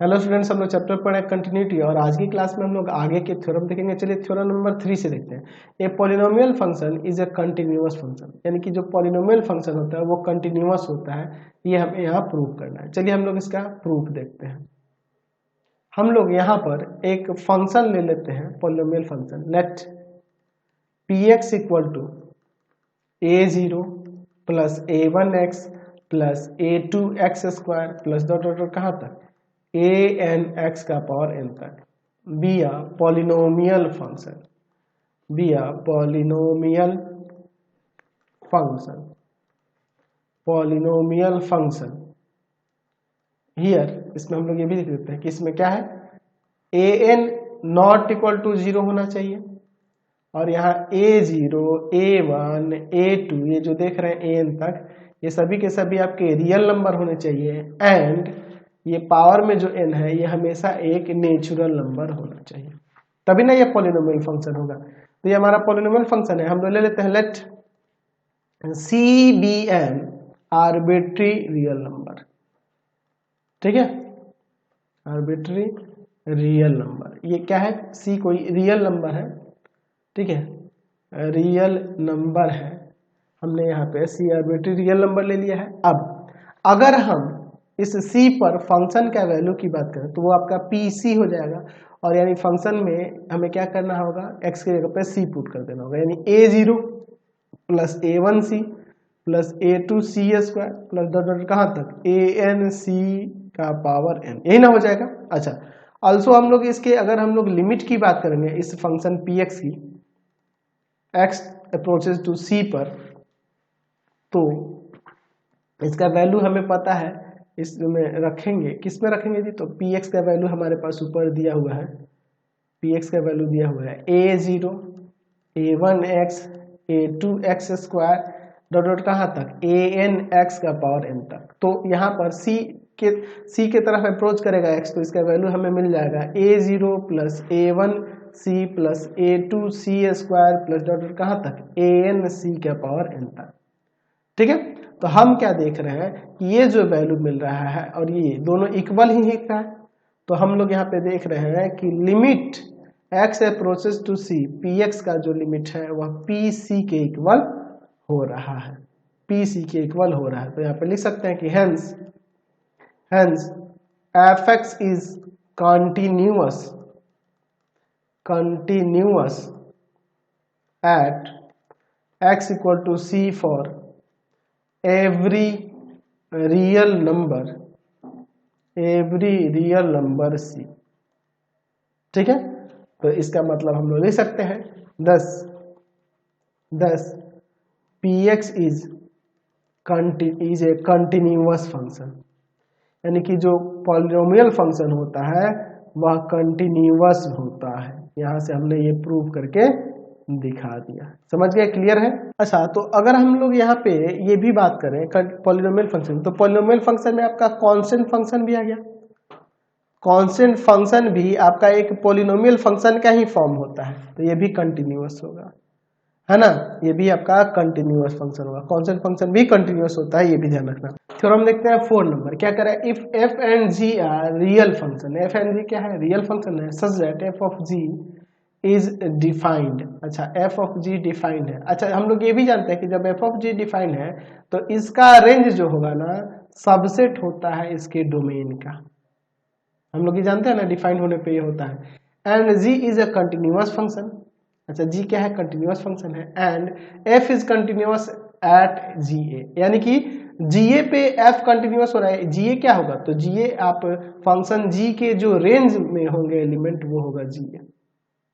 Hello students, हम लोग chapter पढ़े कंटिन्यूटी और आज की क्लास में हम लोग आगे के थ्योरम देखेंगे। चलिए थ्योरम नंबर 3 से देखते हैं। A polynomial function is a continuous function, यानी कि जो पॉलिनोमियल फंक्शन होता है वो कंटिन्यूअस होता है। ये हमें यहाँ प्रूव करना है। चलिए हम लोग इसका प्रूफ देखते हैं। हम लोग यहाँ पर एक फंक्शन ले लेते हैं, polynomial function. Let P x equal to a0 plus a1x plus a2x square plus dot dot dot कहाँ तक an(x) का पावर n तक be a polynomial function, be a polynomial function, polynomial function. Here इसमें हम लोग ये भी लिख देते हैं कि इसमें क्या है, an नॉट इक्वल टू 0 होना चाहिए और यहाँ a0, a1, a2 ये जो देख रहे हैं an तक, ये सभी के सभी आपके रियल नंबर होने चाहिए। एंड ये पावर में जो n है ये हमेशा एक नेचुरल नंबर होना चाहिए, तभी ना ये पॉलिनोमियल फंक्शन होगा। तो ये हमारा पॉलिनोमियल फंक्शन है। हम लोग ले लेते हैं let c be an arbitrary real number. ठीक है, आर्बिट्री रियल नंबर। ये क्या है, c कोई रियल नंबर है। ठीक है, रियल नंबर है। हमने यहाँ पे सी आर्बिट्री रियल नंबर ले लिया है। अब अगर हम इस सी पर फंक्शन का वैल्यू की बात करें तो वो आपका पी सी हो जाएगा। और यानी फंक्शन में हमें क्या करना होगा, एक्स की जगह पे सी पुट कर देना होगा। यानी a0 plus a1c plus a2c square plus dot dot कहाँ तक anc का पावर n, यही ना हो जाएगा। अच्छा, ऑल्सो हम लोग इसके अगर हम लोग लिमिट की बात करेंगे इस फंक्शन पी एक्स की, x अप्रोचेस टू c पर, तो इसका वैल्यू हमें पता है, इसमें रखेंगे। किस में रखेंगे जी, तो px का वैल्यू हमारे पास ऊपर दिया हुआ है। px का वैल्यू दिया हुआ है a0, a1x, a2x square dot dot कहाँ तक anx का पावर n तक। तो यहाँ पर c के तरफ अप्रोच करेगा x, तो इसका वैल्यू हमें मिल जाएगा a0 plus a1c plus a2c square plus dot dot कहाँ तक anc का पावर n तक। ठीक है, तो हम क्या देख रहे हैं कि ये जो वैल्यू मिल रहा है और ये दोनों इक्वल ही है। तो हम लोग यहाँ पे देख रहे हैं कि limit x approaches to c, px का जो लिमिट है वह pc के इक्वल हो रहा है, pc के इक्वल हो रहा है। तो यहाँ पे लिख सकते हैं कि hence fx is continuous at x equal to c for every real number c। ठीक है, तो इसका मतलब हम लोग लिख सकते हैं 10 px is a continuous function, यानी कि जो पॉलिनोमियल फंक्शन होता है वह कंटिन्यूअस होता है। यहां से हमने ये प्रूव करके दिखा दिया। समझ गए, क्लियर है। अच्छा, तो अगर हम लोग यहाँ पे ये भी बात करें पॉलिनोमियल फंक्शन, तो पॉलिनोमियल फंक्शन में आपका कांस्टेंट फंक्शन भी आ गया। कांस्टेंट फंक्शन भी आपका एक पॉलिनोमियल फंक्शन का ही फॉर्म होता है, तो ये भी कंटिन्यूअस होगा, है ना। ये भी आपका कंटिन्यूअस फंक्शन होगा। कांस्टेंट फंक्शन भी कंटिन्यूअस होता है, ये भी ध्यान रखना। थ्योरम देखते हैं 4 नंबर। क्या करें, if F and G are real function, F and G क्या है, रियल फंक्शन है, such that F of ji is defined. अच्छा, एफ ऑफ जी डिफाइंड है। अच्छा, हम लोग ये भी जानते हैं कि जब एफ ऑफ जी डिफाइंड है तो इसका रेंज जो होगा ना सबसेट होता है इसके डोमेन का। हम लोग ये जानते हैं ना, डिफाइंड होने पे ये होता है। And G is a continuous function. अच्छा, जी क्या है, कंटिन्यूअस फंक्शन है। And F is continuous at ji A, यानी कि जीए पे एफ कंटिन्यूअस हो रहा है। जीए क्या होगा, तो जीए आप फंक्शन जी के जो रेंज में होंगे एलिमेंट वो होगा जीए।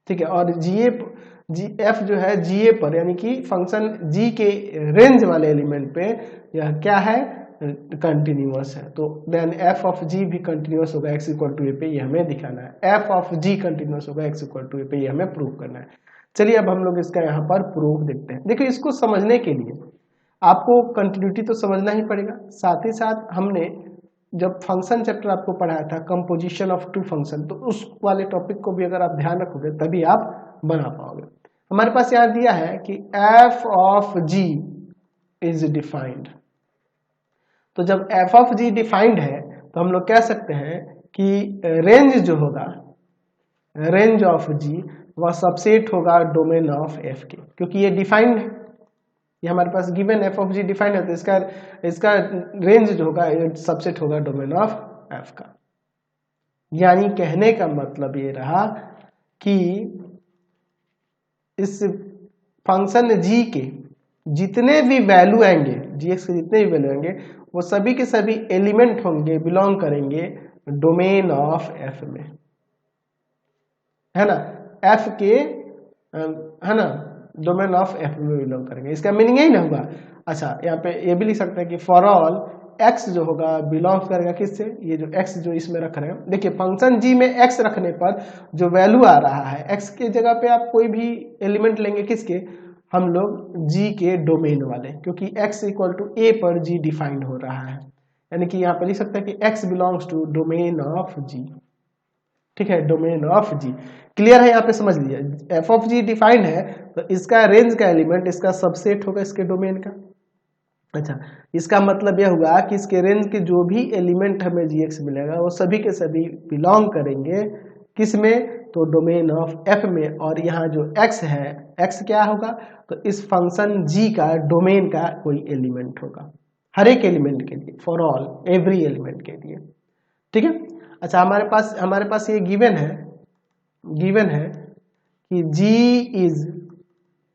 ठीक है, और जीए जी एफ जो है जीए पर, यानी कि फंक्शन जी के रेंज वाले एलिमेंट पे यह क्या है, कंटिन्यूअस है। तो देन एफ ऑफ जी भी कंटिन्यूअस होगा एक्स इक्वल टू ए पे, ये हमें दिखाना है। एफ ऑफ जी कंटिन्यूअस होगा एक्स इक्वल टू ए पे, ये हमें प्रूव करना है। चलिए अब हम लोग इसका यहाँ पर प्रूफ देखते हैं। देखिए, इसको समझने के लिए आपको कंटिन्यूटी तो समझना ही पड़ेगा, साथ ही साथ हमने जब फंक्शन चैप्टर आपको पढ़ाया था कंपोजिशन ऑफ टू फंक्शन, तो उस वाले टॉपिक को भी अगर आप ध्यान रखोगे तभी आप बना पाओगे। हमारे पास यहाँ दिया है कि F of ji is defined. तो जब एफ ऑफ जी डिफाइंड है तो हम लोग कह सकते हैं कि रेंज जो होगा, रेंज ऑफ जी वह सबसेट होगा डोमेन ऑफ एफ के, क्योंकि ये डिफाइंड है, ये हमारे पास given F of G defined है, तो इसका रेंज जो होगा ये सबसेट होगा डोमेन ऑफ एफ का। यानी कहने का मतलब ये रहा कि इस फंक्शन जी के जितने भी वैल्यू आएंगे, जी एक्स के जितने भी वैल्यू आएंगे, वो सभी के सभी एलिमेंट होंगे, बिलोंग करेंगे डोमेन ऑफ एफ में, है ना, एफ के, है ना, डोमेन ऑफ एफ में बिलोंग करेंगे। इसका मीनिंग यही ना होगा। अच्छा, यहाँ पे ये भी लिख सकते हैं कि फॉर ऑल एक्स जो होगा बिलोंग करेगा किससे, ये जो एक्स जो इसमें रख रहे हैं, देखिए फंक्शन जी में एक्स रखने पर जो वैल्यू आ रहा है, एक्स के जगह पे आप कोई भी एलिमेंट लेंगे, किसके, हम लोग जी के डोमेन वाले, क्योंकि एक्स इक्वल टू ए पर जी डिफाइंड हो रहा है, यानी कि यहाँ पे लिख सकते हैं कि X belongs to domain of G. ठीक है, डोमेन ऑफ जी क्लियर है, यहाँ पे समझ लीजिए। एफ ऑफ जी डिफाइंड है तो इसका रेंज का एलिमेंट इसका सबसेट होगा इसके डोमेन का। अच्छा, इसका मतलब यह हुआ कि इसके रेंज के जो भी एलिमेंट हमें जी एक्स मिलेगा वो सभी के सभी बिलोंग करेंगे किस में, तो डोमेन ऑफ एफ में। और यहाँ जो एक्स है, एक्स क्या होगा, तो इस फंक्शन जी का डोमेन का कोई एलिमेंट होगा, हर एक एलिमेंट के लिए, फॉर ऑल एवरी एलिमेंट के लिए। ठीक है। अच्छा, हमारे पास ये गिवन है कि G is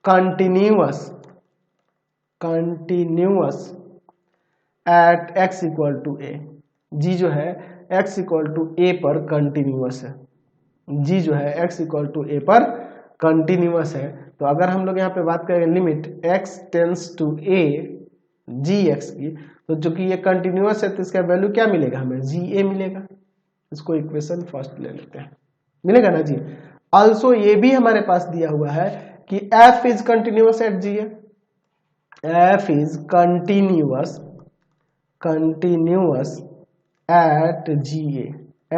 continuous at x equal to A. G जो है x इक्वल टू ए पर कंटिन्यूअस है, जी जो है x इक्वल टू ए पर कंटिन्यूअस है। तो अगर हम लोग यहाँ पे बात करें limit x tends to a g x की, तो जो कि ये कंटिन्यूअस है तो इसका वैल्यू क्या मिलेगा, हमें जी ए मिलेगा। इसको इक्वेशन फर्स्ट ले लेते हैं, मिलेगा ना जी। ऑल्सो ये भी हमारे पास दिया हुआ है कि f is continuous at ji a, f is continuous at ji a,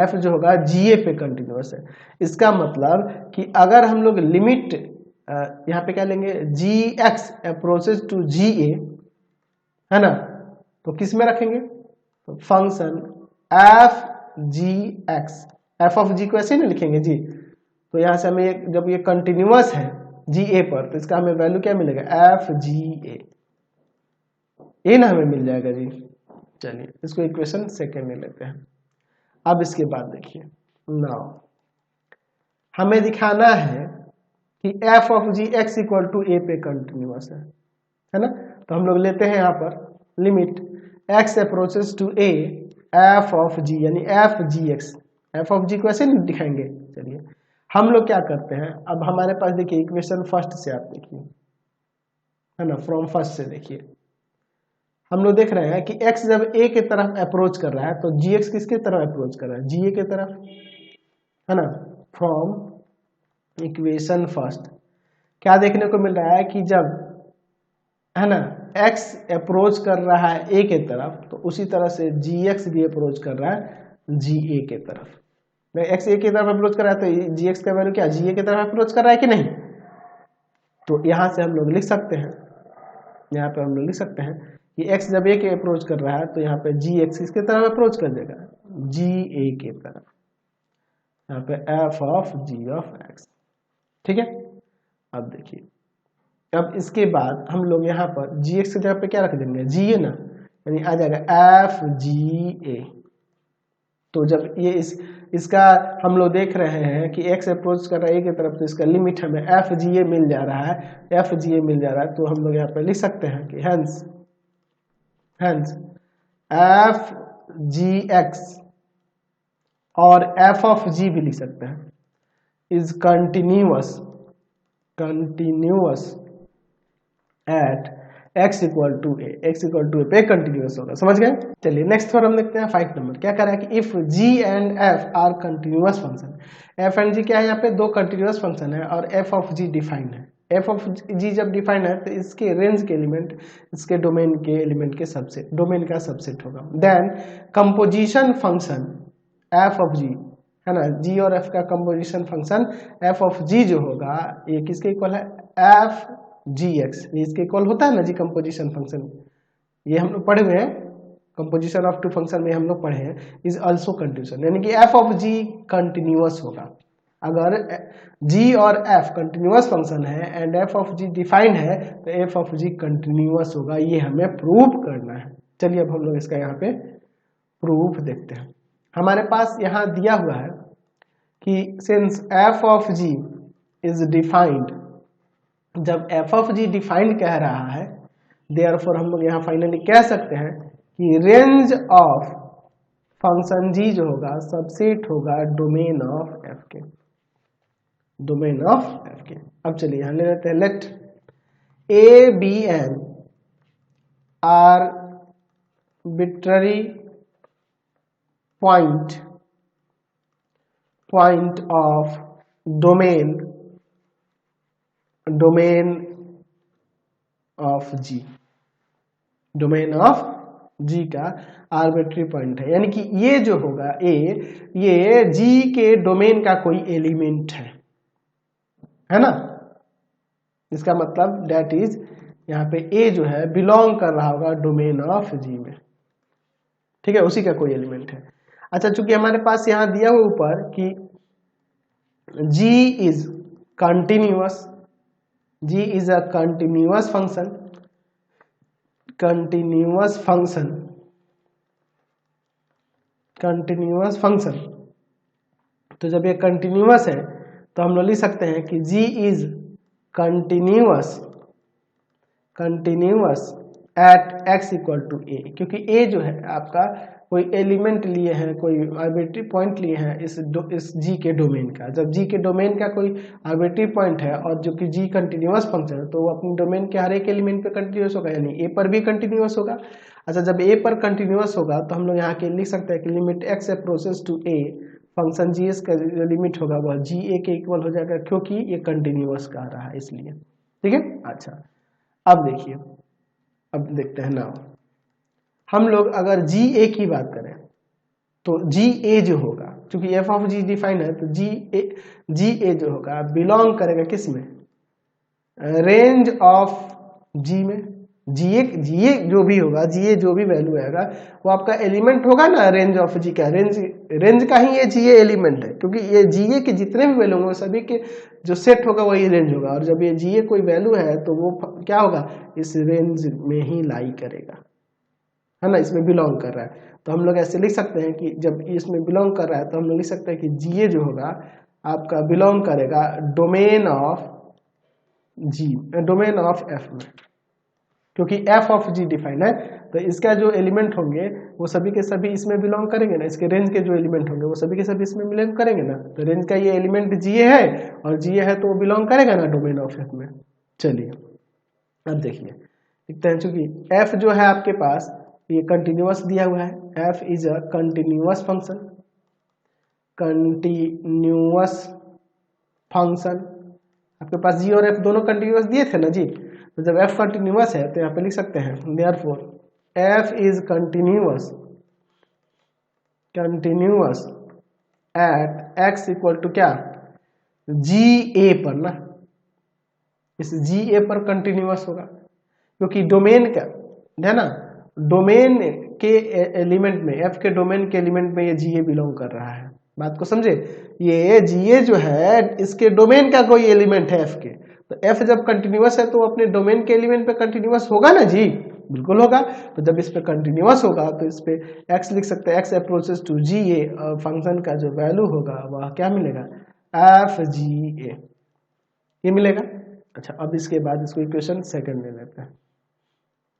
f जो होगा जी ए पे कंटिन्यूअस है। इसका मतलब कि अगर हम लोग लिमिट यहाँ पे क्या लेंगे, G X approaches to ji A, है ना, तो किस में रखेंगे, तो function F G X, F of G को ऐसे नहीं लिखेंगे जी, तो यहाँ से हमें जब ये कंटिन्यूअस है जी ए पर, तो इसका हमें वैल्यू क्या मिलेगा, एफ जी ए ना हमें मिल जाएगा जी। चलिए इसको इक्वेशन सेकेंड में लेते हैं। अब इसके बाद देखिए, नाउ हमें दिखाना है कि F of ji X equal to A पे कंटिन्यूअस है ना, तो हम लोग लेते हैं यहाँ पर limit X approaches to A F of G, यानी F G X, F of G को ऐसे नहीं दिखाएंगे। चलिए हम लोग क्या करते हैं, अब हमारे पास देखिए इक्वेशन फर्स्ट से आप देखिए, है ना, फ्रॉम फर्स्ट से देखिए, हम लोग देख रहे हैं कि x जब a के तरफ अप्रोच कर रहा है तो gx किसके तरफ अप्रोच कर रहा है, ga के तरफ, है ना। फ्रॉम इक्वेशन फर्स्ट क्या देखने को मिल रहा है कि जब, है ना, x अप्रोच कर रहा है a के तरफ, तो उसी तरह से gx भी अप्रोच कर रहा है ga के तरफ। x a की तरफ अप्रोच कर रहा है तो gx का वैल्यू क्या ga की तरफ अप्रोच कर रहा है कि नहीं, तो यहां से हम लोग लिख सकते हैं, यहाँ पे हम लोग लिख सकते हैं कि x जब a के अप्रोच कर रहा है तो यहाँ पे gx किसके तरफ अप्रोच कर देगा, ga के तरफ, यहाँ पे f of g of x। ठीक है। अब देखिए, अब इसके बाद हम लोग यहाँ पर gx की जगह पे क्या रख देंगे, ga ना, यानी आ जाएगा f ga। तो जब ये इसका हम लोग देख रहे हैं कि x अप्रोच कर रहा है a की तरफ, तो इसका लिमिट हमें f ga मिल जा रहा है, f ga मिल जा रहा है, तो हम लोग यहाँ पे लिख सकते हैं कि hence f जी एक्स और f ऑफ g भी लिख सकते हैं, is continuous at x equal to A, x equal to A पे कंटिन्यूअस होगा। समझ गए। चलिए नेक्स्ट थ्योरम देखते हैं, 5 नंबर। क्या कह रहा है कि if g and f are continuous function, f and g क्या है, यहाँ पे दो कंटिन्यूअस फंक्शन है और f ऑफ g डिफाइंड है। f ऑफ g जब डिफाइंड है तो इसके रेंज के एलिमेंट इसके डोमेन के एलिमेंट के सबसेट, डोमेन का सबसेट होगा। Then composition function f of g, है ना, g और f का composition function f of g जो होगा ये किसके इक्वल है, f जी एक्स, ये इसके इक्वल होता है ना जी कंपोजिशन फंक्शन, ये हम लोग पढ़े हुए हैं कंपोजिशन ऑफ टू फंक्शन में हम लोग पढ़े हैं, इज ऑल्सो कंटिन्यूस, यानी कि एफ ऑफ जी कंटिन्यूअस होगा। अगर g और f कंटिन्यूअस फंक्शन है and f of g defined है तो f ऑफ g कंटिन्यूअस होगा, ये हमें प्रूव करना है। चलिए अब हम लोग इसका यहाँ पे प्रूफ देखते हैं। हमारे पास यहाँ दिया हुआ है कि since f of g is defined, जब f ऑफ g डिफाइंड कह रहा है देयरफॉर हम लोग यहाँ फाइनली कह सकते हैं कि रेंज ऑफ फंक्शन g जो होगा सबसेट होगा डोमेन ऑफ f के, डोमेन ऑफ f के। अब चलिए यहाँ ले लेते हैं let a b n arbitrary point of domain of g, domain of g का आर्बिट्ररी पॉइंट है, यानी कि ये जो होगा a, ये g के डोमेन का कोई एलिमेंट है ना। इसका मतलब डेट इज यहाँ पे a जो है बिलोंग कर रहा होगा डोमेन ऑफ g में, ठीक है, उसी का कोई एलिमेंट है। अच्छा, चूंकि हमारे पास यहाँ दिया हुआ ऊपर कि g is continuous, g is a continuous function, continuous function, तो जब ये कंटिन्यूअस है तो हम लोग लिख सकते हैं कि g is continuous at x equal to a, क्योंकि a जो है आपका कोई एलिमेंट लिए हैं, कोई आर्बिट्री पॉइंट लिए हैं इस g के डोमेन का। जब g के डोमेन का कोई आर्बिट्री पॉइंट है और जो कि g कंटिन्यूअस फंक्शन है तो वो अपनी डोमेन के हर एक एलिमेंट पे कंटिन्यूअस होगा, यानी a पर भी कंटिन्यूअस होगा। अच्छा, जब a पर कंटिन्यूअस होगा तो हम लोग यहाँ के लिख सकते हैं कि limit x approaches to a, function g का जो लिमिट होगा वह g a के इक्वल हो जाएगा, क्योंकि ये कंटिन्यूअस कह रहा है इसलिए, ठीक है। अच्छा, अब देखिए, अब देखते हैं ना, हम लोग अगर जी ए की बात करें तो जी ए जो होगा, क्योंकि एफ ऑफ जी डिफाइन है, तो जी ए जो होगा बिलोंग करेगा किस में, रेंज ऑफ जी में। जी ए जो भी होगा, जी ए जो भी वैल्यू आएगा वो आपका एलिमेंट होगा ना रेंज ऑफ जी का, रेंज का ही ये जी ए एलिमेंट है, क्योंकि ये जी ए के जितने भी वैल्यू होंगे सभी के जो सेट होगा वही रेंज होगा, और जब ये जी ए कोई वैल्यू है तो वो क्या होगा, इस रेंज में ही लाई करेगा, है ना, इसमें बिलोंग कर रहा है। तो हम लोग ऐसे लिख सकते हैं कि जब इसमें बिलोंग कर रहा है तो हम लोग लिख सकते हैं कि जी ए जो होगा आपका बिलोंग करेगा domain of g, domain of f में, क्योंकि एफ ऑफ जी डिफाइन है तो इसका जो एलिमेंट होंगे वो सभी के सभी इसमें बिलोंग करेंगे ना, इसके रेंज के जो एलिमेंट होंगे वो सभी के सभी इसमें बिलोंग करेंगे ना। तो रेंज का ये एलिमेंट जी ए है और जी ए है तो वो बिलोंग करेगा ना डोमेन ऑफ एफ में। चलिए अब देखिए, देखते हैं, चूंकि एफ जो है आपके पास ये कंटिन्यूअस दिया हुआ है, F is a continuous function, आपके पास जी और एफ दोनों कंटिन्यूअस दिए थे ना जी, तो जब f कंटिन्यूअस है तो यहाँ पे लिख सकते हैं therefore f is continuous at x equal to क्या, जी ए पर ना, इस जी ए पर कंटिन्यूअस होगा, क्योंकि डोमेन का है ना, डोमेन के एलिमेंट में, f के डोमेन के एलिमेंट में ये जी ए बिलोंग कर रहा है। बात को समझे, ये जी ए जो है इसके डोमेन का कोई एलिमेंट है f के, तो f जब कंटिन्यूअस है तो अपने डोमेन के एलिमेंट पे कंटिन्यूअस होगा ना जी, बिल्कुल होगा। तो जब इस पे कंटिन्यूअस होगा तो इस पे x लिख सकते हैं, x approaches to ji a, function का जो वैल्यू होगा वह क्या मिलेगा, एफ जी ए, ये मिलेगा। अच्छा, अब इसके बाद इसको इक्वेशन सेकंड ले लेते हैं,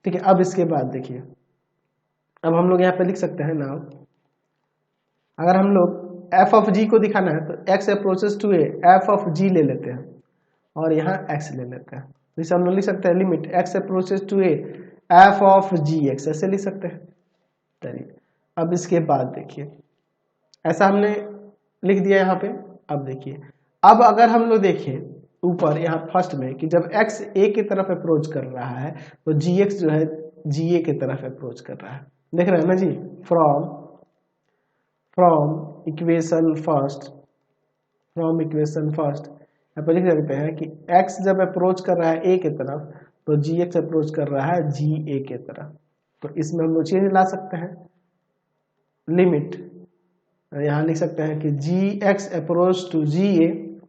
ठीक है। अब इसके बाद देखिए, अब हम लोग यहाँ पे लिख सकते हैं ना, अगर हम लोग एफ ऑफ जी को दिखाना है तो x approaches to A, F of G ले लेते हैं और यहाँ x ले लेते हैं, जिसे हम लोग लिख सकते हैं limit x approaches to A F of ji x, ऐसे लिख सकते हैं। चलिए अब इसके बाद देखिए, ऐसा हमने लिख दिया यहाँ पे। अब देखिए, अब अगर हम लोग देखें ऊपर यहाँ फर्स्ट में कि जब x a की तरफ अप्रोच कर रहा है तो gx जो है ga की तरफ अप्रोच कर रहा है, देख रहे हैं ना जी, फ्रॉम इक्वेशन फर्स्ट यहाँ पर लिख सकते हैं कि x जब अप्रोच कर रहा है a की तरफ तो gx अप्रोच कर रहा है ga की तरफ, तो इसमें हम लोग चेंज ला सकते हैं, लिमिट यहाँ लिख सकते हैं कि g x approach to ji a,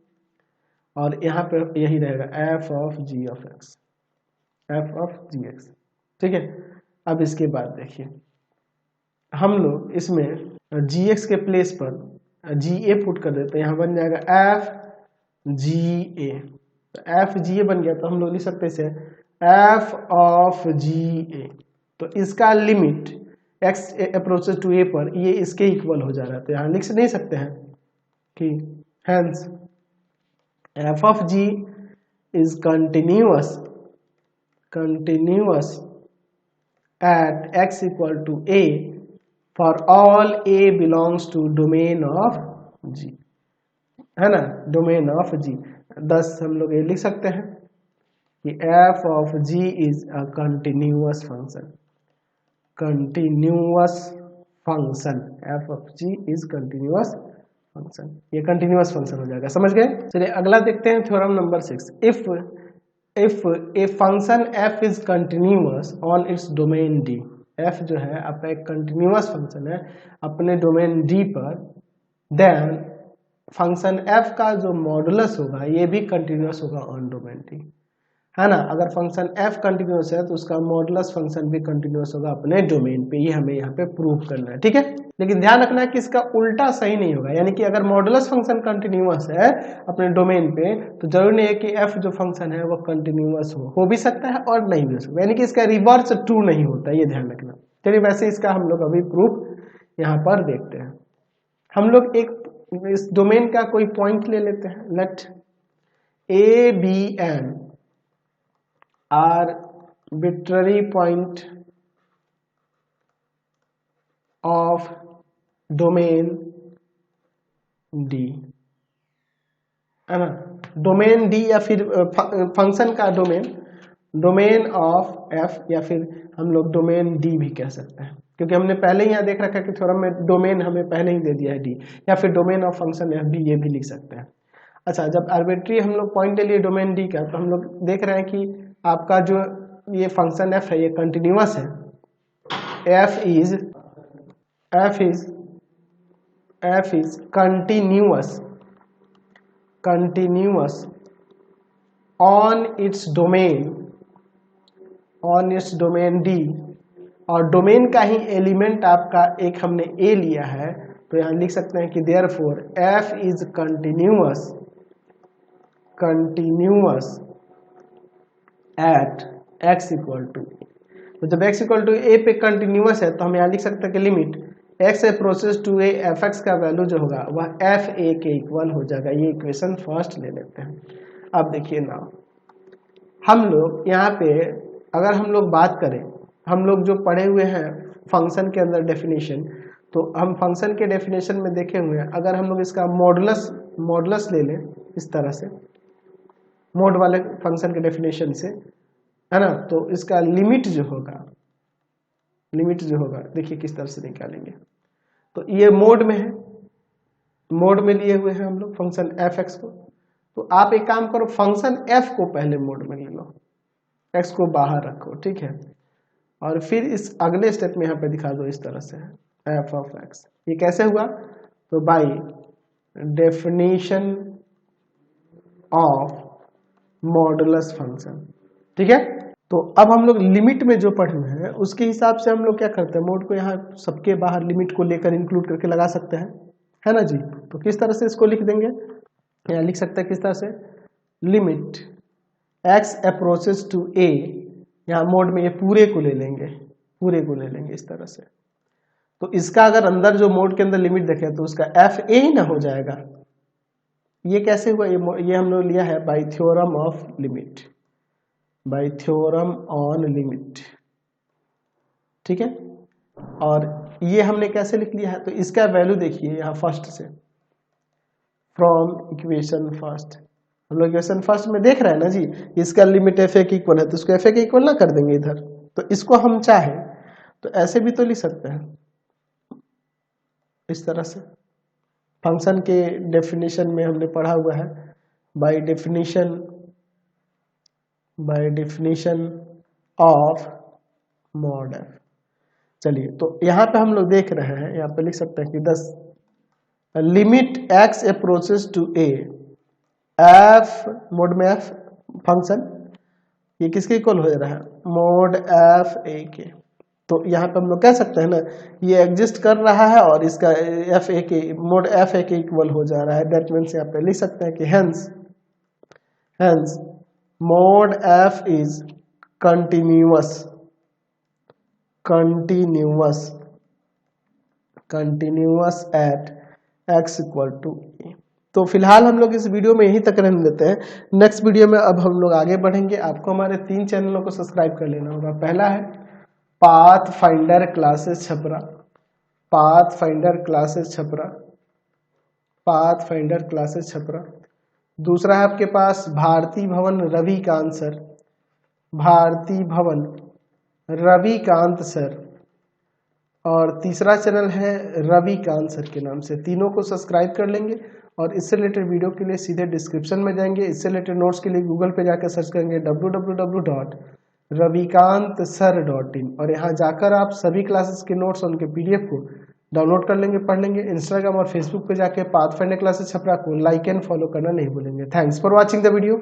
और यहाँ पे यही रहेगा f of g of x, F of ji x. ठीक है, अब इसके बाद देखिए हम लोग इसमें जी एक्स के प्लेस पर जी ए पुट कर देते हैं, यहाँ बन जाएगा एफ जी ए। तो एफ जी ए बन गया, तो हम लोग लिख सकते हैं इसे एफ ऑफ जी ए। तो इसका लिमिट एक्स अप्रोचेस टू ए पर ये इसके इक्वल हो जा रहा है, तो यहाँ लिख नहीं सकते हैं कि hence f of ji is continuous at x equal to a for all a belongs to domain of g, है ना, डोमेन ऑफ जी। thus हम लोग ये लिख सकते हैं कि f of g is a continuous function, f of g is continuous function, ये कंटिन्यूअस फंक्शन हो जाएगा। समझ गए? चलिए अगला देखते हैं theorem number 6। if a function f is continuous on its domain D, f जो है आपका एक कंटिन्यूअस फंक्शन है अपने डोमेन D पर, देन फंक्शन f का जो मॉडुलस होगा ये भी कंटिन्यूअस होगा ऑन डोमेन D, है ना। अगर फंक्शन f कंटिन्यूअस है तो उसका मॉडुलस फंक्शन भी कंटिन्यूअस होगा अपने डोमेन पे, ये हमें यहाँ पे प्रूव करना है। ठीक है, लेकिन ध्यान रखना है कि इसका उल्टा सही नहीं होगा, यानी कि अगर मॉडुलस फंक्शन कंटिन्यूअस है अपने डोमेन पे तो जरूरी नहीं है कि f जो फंक्शन है वो कंटिन्यूअस हो भी सकता है और नहीं भी हो सकता, यानी कि इसका रिवर्स ट्रू नहीं होता, ये ध्यान रखना। चलिए वैसे इसका हम लोग अभी प्रूफ यहाँ पर देखते हैं। हम लोग एक इस डोमेन का कोई पॉइंट ले लेते हैं, let a be an arbitrary point of domain D, है ना। डोमेन D या फिर फंक्शन का डोमेन ऑफ F, या फिर हम लोग डोमेन D भी कह सकते हैं, क्योंकि हमने पहले ही यहाँ देख रखा है कि थोड़ा में डोमेन हमें पहले ही दे दिया है D, या फिर डोमेन ऑफ फंक्शन F भी, ये भी लिख सकते हैं। अच्छा, जब आर्बिट्री हम लोग पॉइंट ले लिए डोमेन D का, तो हम लोग देख रहे हैं कि आपका जो ये फंक्शन f है ये कंटिन्यूअस है, f is continuous on its domain D, और डोमेन का ही एलिमेंट आपका एक हमने a लिया है, तो यहाँ लिख सकते हैं कि therefore f is continuous at x equal to A. तो जब x इक्वल टू ए पे कंटिन्यूअस है तो हम यहाँ लिख सकते हैं कि limit x approaches to A f x का वैल्यू जो होगा वह एफ ए के इक्वल हो जाएगा। ये इक्वेशन फर्स्ट ले लेते हैं। अब देखिए ना, हम लोग यहाँ पे अगर हम लोग बात करें, हम लोग जो पढ़े हुए हैं फंक्शन के अंदर डेफिनेशन, तो हम फंक्शन के डेफिनेशन में देखे हुए हैं, अगर हम लोग इसका मॉडुलस ले लें इस तरह से, मोड वाले फंक्शन के डेफिनेशन से, है ना, तो इसका लिमिट जो होगा देखिए किस तरह से निकालेंगे। तो ये मोड में है, मोड में लिए हुए हैं हम लोग फंक्शन एफ एक्स को। तो आप एक काम करो, फंक्शन एफ को पहले मोड में ले लो, एक्स को बाहर रखो, ठीक है, और फिर इस अगले स्टेप में यहाँ पे दिखा दो इस तरह से एफ ऑफ एक्स। ये कैसे हुआ? तो by definition of modulus function, ठीक है। तो अब हम लोग लिमिट में जो पढ़े हैं उसके हिसाब से हम लोग क्या करते हैं, मोड को यहाँ सबके बाहर लिमिट को लेकर इंक्लूड करके लगा सकते हैं, है ना जी। तो किस तरह से इसको लिख देंगे, यहाँ लिख सकते हैं किस तरह से, limit x approaches to a, यहाँ मोड में ये पूरे को ले लेंगे इस तरह से। तो इसका अगर अंदर जो मोड के अंदर लिमिट देखें तो उसका एफ ए ही ना हो जाएगा। ये कैसे हुआ? ये हम लोग लिया है bye theorem of limit, bye theorem on limit, ठीक है। और ये हमने कैसे लिख लिया है, तो इसका वैल्यू देखिए यहाँ फर्स्ट से, फ्रॉम इक्वेशन फर्स्ट, हम लोग इक्वेशन फर्स्ट में देख रहे हैं ना जी, इसका लिमिट एफ ए के इक्वल है तो इसको एफ ए के इक्वल ना कर देंगे इधर। तो इसको हम चाहे तो ऐसे भी तो लिख सकते हैं इस तरह से, फंक्शन के डेफिनेशन में हमने पढ़ा हुआ है by definition of mod F, चलिए, तो यहाँ पे हम लोग देख रहे हैं, यहाँ पे लिख सकते हैं कि 10 limit x approaches to a f mod में f फंक्शन ये किसके इक्वल हो रहा है, मोड f a के। तो यहाँ पे हम लोग कह सकते हैं ना, ये एग्जिस्ट कर रहा है और इसका एफ ए के मोड एफ ए के इक्वल हो जा रहा है। दैट मीन्स यहाँ पे लिख सकते हैं कि hence mod F is continuous at X equal to A. तो फिलहाल हम लोग इस वीडियो में यहीं तक रहने देते हैं। नेक्स्ट वीडियो में अब हम लोग आगे बढ़ेंगे। आपको हमारे 3 चैनलों को सब्सक्राइब कर लेना होगा। पहला है path finder classes Chhapra, path finder classes Chhapra. दूसरा है आपके पास भारती भवन रविकांत सर, और तीसरा चैनल है रविकांत सर के नाम से। तीनों को सब्सक्राइब कर लेंगे और इससे रिलेटेड वीडियो के लिए सीधे डिस्क्रिप्शन में जाएंगे। इससे रिलेटेड नोट्स के लिए गूगल पे जाकर सर्च करेंगे www.ravikantsir.in और यहाँ जाकर आप सभी क्लासेस के नोट्स और उनके PDF को डाउनलोड कर लेंगे, पढ़ लेंगे। इंस्टाग्राम और फेसबुक पे जाके पाथ फाइंडर क्लासेस छपरा को लाइक एंड फॉलो करना नहीं भूलेंगे। Thanks for watching the video.